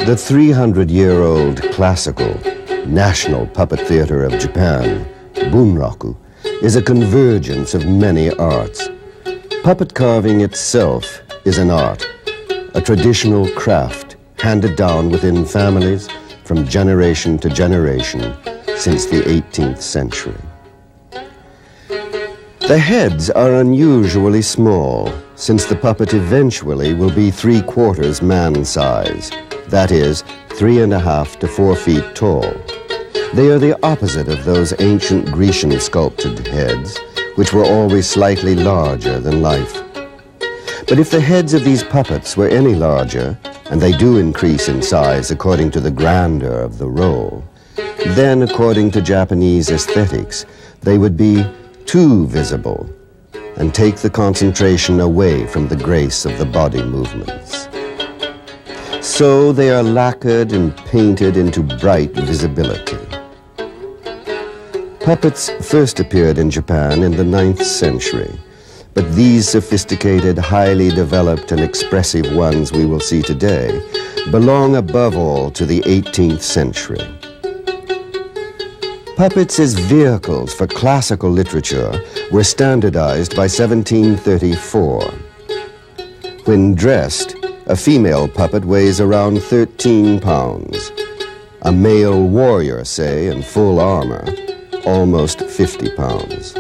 The 300-year-old classical national puppet theater of Japan, Bunraku, is a convergence of many arts. Puppet carving itself is an art, a traditional craft handed down within families from generation to generation since the 18th century. The heads are unusually small, since the puppet eventually will be 3/4 man size, that is, 3.5 to 4 feet tall. They are the opposite of those ancient Grecian sculpted heads, which were always slightly larger than life. But if the heads of these puppets were any larger, and they do increase in size according to the grandeur of the role, then according to Japanese aesthetics, they would be too visible and take the concentration away from the grace of the body movements. So they are lacquered and painted into bright visibility. Puppets first appeared in Japan in the 9th century, but these sophisticated, highly developed and expressive ones we will see today belong above all to the 18th century. Puppets as vehicles for classical literature were standardized by 1734. When dressed, a female puppet weighs around 13 pounds. A male warrior, say, in full armor, almost 50 pounds.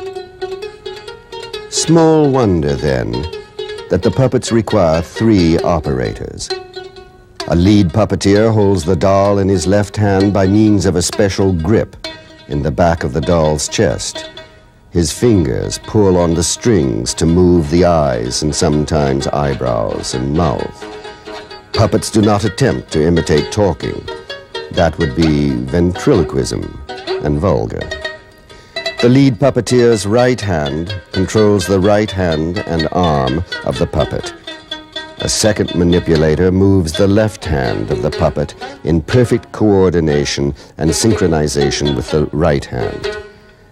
Small wonder, then, that the puppets require 3 operators. A lead puppeteer holds the doll in his left hand by means of a special grip in the back of the doll's chest. His fingers pull on the strings to move the eyes and sometimes eyebrows and mouth. Puppets do not attempt to imitate talking. That would be ventriloquism and vulgar. The lead puppeteer's right hand controls the right hand and arm of the puppet. A second manipulator moves the left hand of the puppet in perfect coordination and synchronization with the right hand.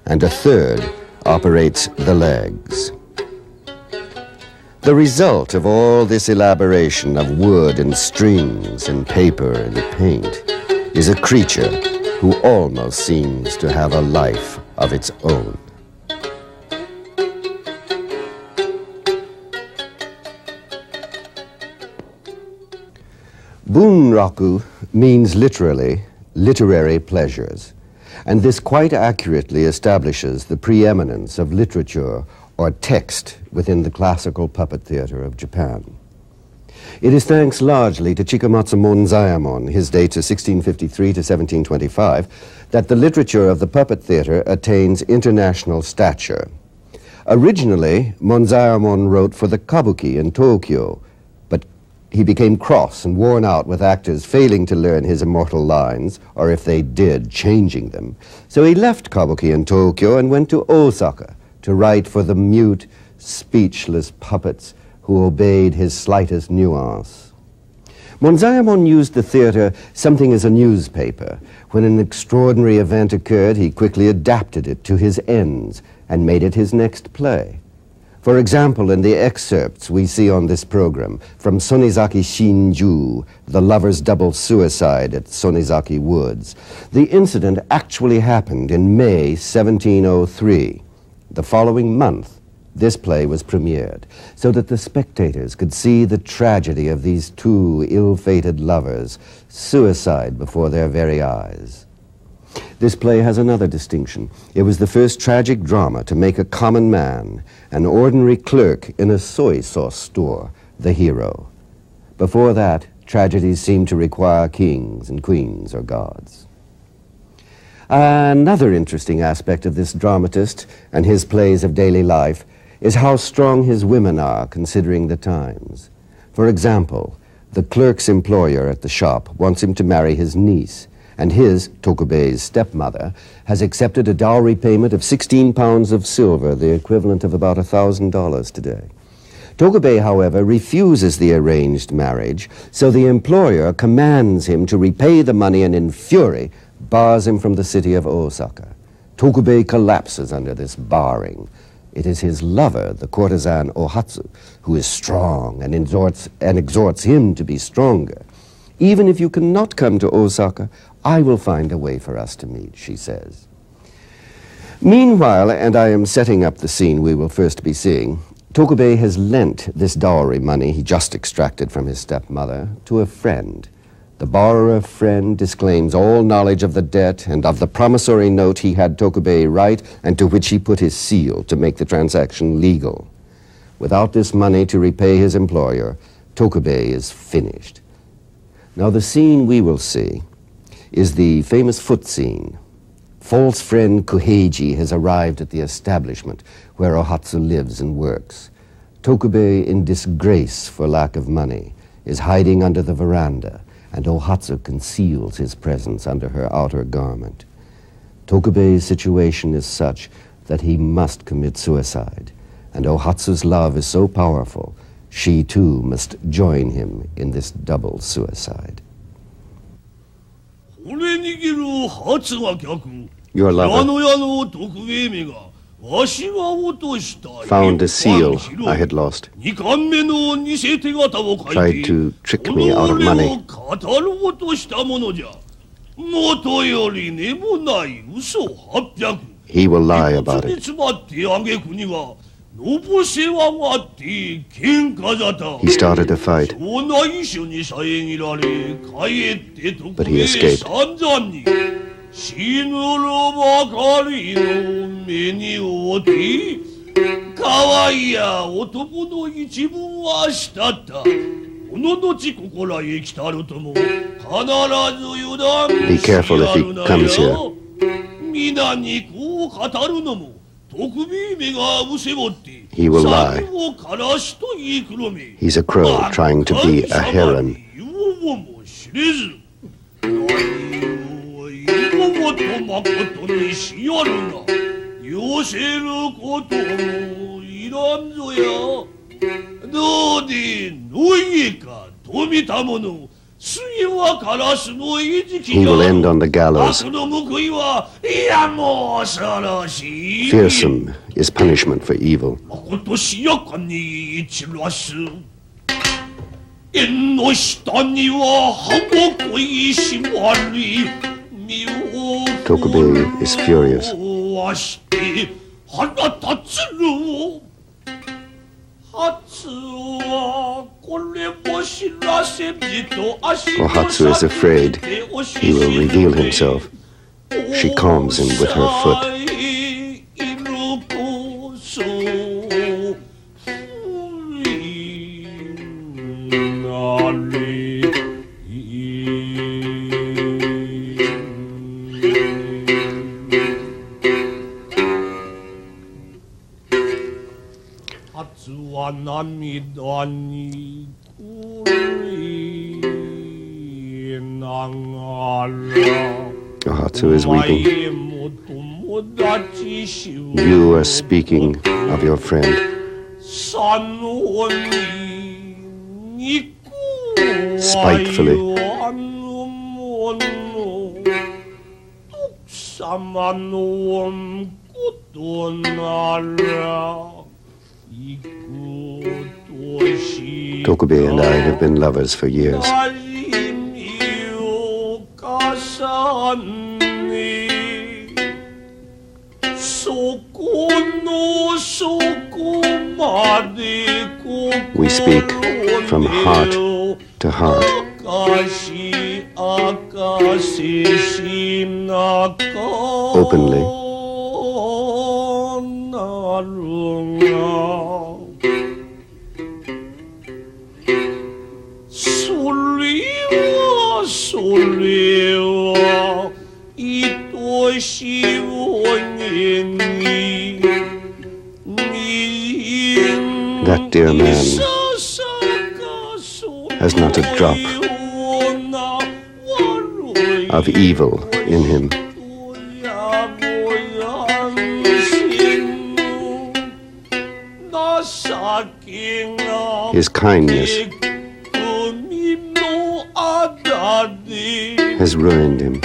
And a third operates the legs. The result of all this elaboration of wood and strings and paper and paint is a creature who almost seems to have a life of its own. Bunraku means literally literary pleasures, and this quite accurately establishes the preeminence of literature or text within the classical puppet theater of Japan. It is thanks largely to Chikamatsu Monzaemon, his dates are 1653 to 1725, that the literature of the puppet theater attains international stature. Originally, Monzaemon wrote for the Kabuki in Tokyo, but he became cross and worn out with actors failing to learn his immortal lines, or if they did, changing them. So he left Kabuki in Tokyo and went to Osaka to write for the mute, speechless puppets who obeyed his slightest nuance. Monzaemon used the theater something as a newspaper. When an extraordinary event occurred, he quickly adapted it to his ends and made it his next play. For example, in the excerpts we see on this program from Sonizaki Shinju, the lover's double suicide at Sonizaki Woods, the incident actually happened in May 1703. The following month, this play was premiered, so that the spectators could see the tragedy of these 2 ill-fated lovers, suicide before their very eyes. This play has another distinction. It was the first tragic drama to make a common man, an ordinary clerk in a soy sauce store, the hero. Before that, tragedies seemed to require kings and queens or gods. Another interesting aspect of this dramatist and his plays of daily life is how strong his women are considering the times. For example, the clerk's employer at the shop wants him to marry his niece, and his, Tokubei's stepmother, has accepted a dowry payment of 16 pounds of silver, the equivalent of about $1,000 today. Tokubei, however, refuses the arranged marriage, so the employer commands him to repay the money and in fury bars him from the city of Osaka. Tokubei collapses under this barring. It is his lover, the courtesan Ohatsu, who is strong and exhorts him to be stronger. Even if you cannot come to Osaka, I will find a way for us to meet, she says. Meanwhile, and I am setting up the scene we will first be seeing, Tokubei has lent this dowry money he just extracted from his stepmother to a friend. The borrower friend disclaims all knowledge of the debt and of the promissory note he had Tokubei write and to which he put his seal to make the transaction legal. Without this money to repay his employer, Tokubei is finished. Now the scene we will see is the famous foot scene. False friend Kuheiji has arrived at the establishment where Ohatsu lives and works. Tokubei, in disgrace for lack of money, is hiding under the veranda, and Ohatsu conceals his presence under her outer garment. Tokubei's situation is such that he must commit suicide, and Ohatsu's love is so powerful, she too must join him in this double suicide. Your lover found a seal I had lost, tried to trick me out of money. He will lie about it. He started a fight, but he escaped. Be careful if he comes here. He will lie. He's a crow trying to be a heron. He will end on the gallows. Fearsome is punishment for evil. Tokubei is furious. Ohatsu is afraid he will reveal himself. She calms him with her foot. Ohatsu is weeping. You are speaking of your friend. Spitefully. Tokubei and I have been lovers for years. We speak from heart to heart. Openly. That dear man has not a drop of evil in him. His kindness has ruined him.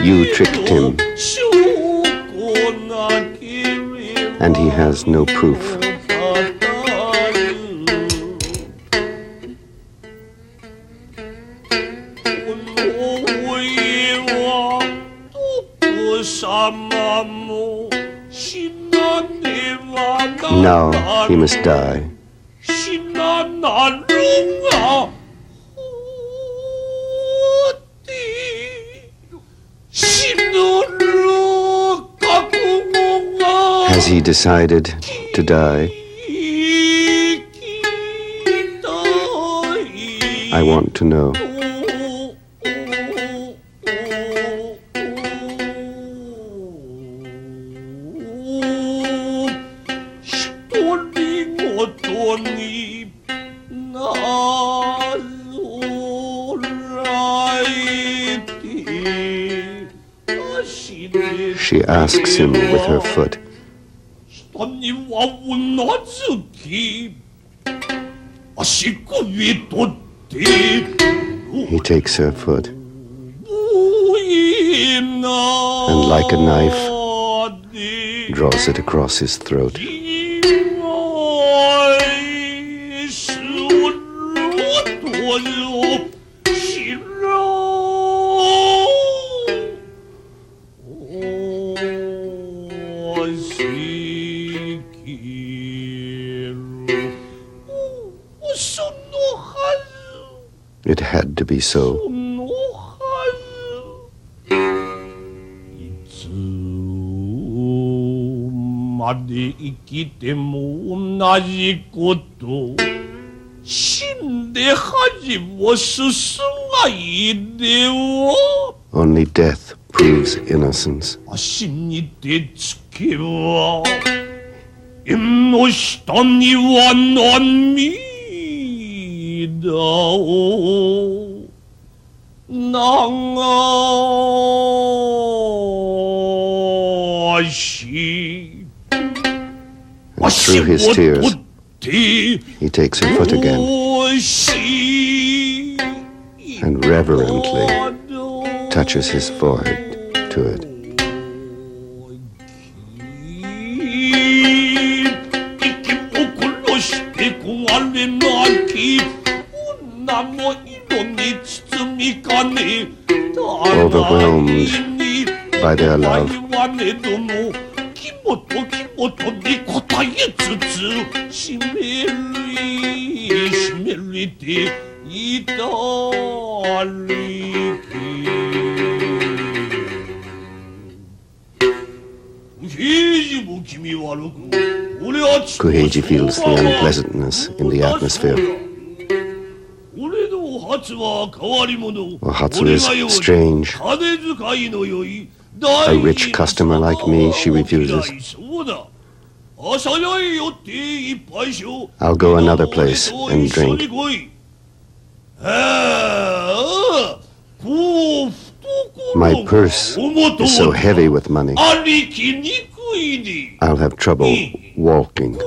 You tricked him, and he has no proof. Now he must die. Has he decided to die? I want to know. She asks him with her foot. He takes her foot, and like a knife, draws it across his throat. It had to be so. Only death proves innocence. And through his tears, he takes her foot again and reverently touches his forehead to it. Overwhelmed by their love, Kuheiji feels the unpleasantness in the atmosphere. Ohatsu is strange. A rich customer like me, she refuses. I'll go another place and drink. My purse is so heavy with money, I'll have trouble walking.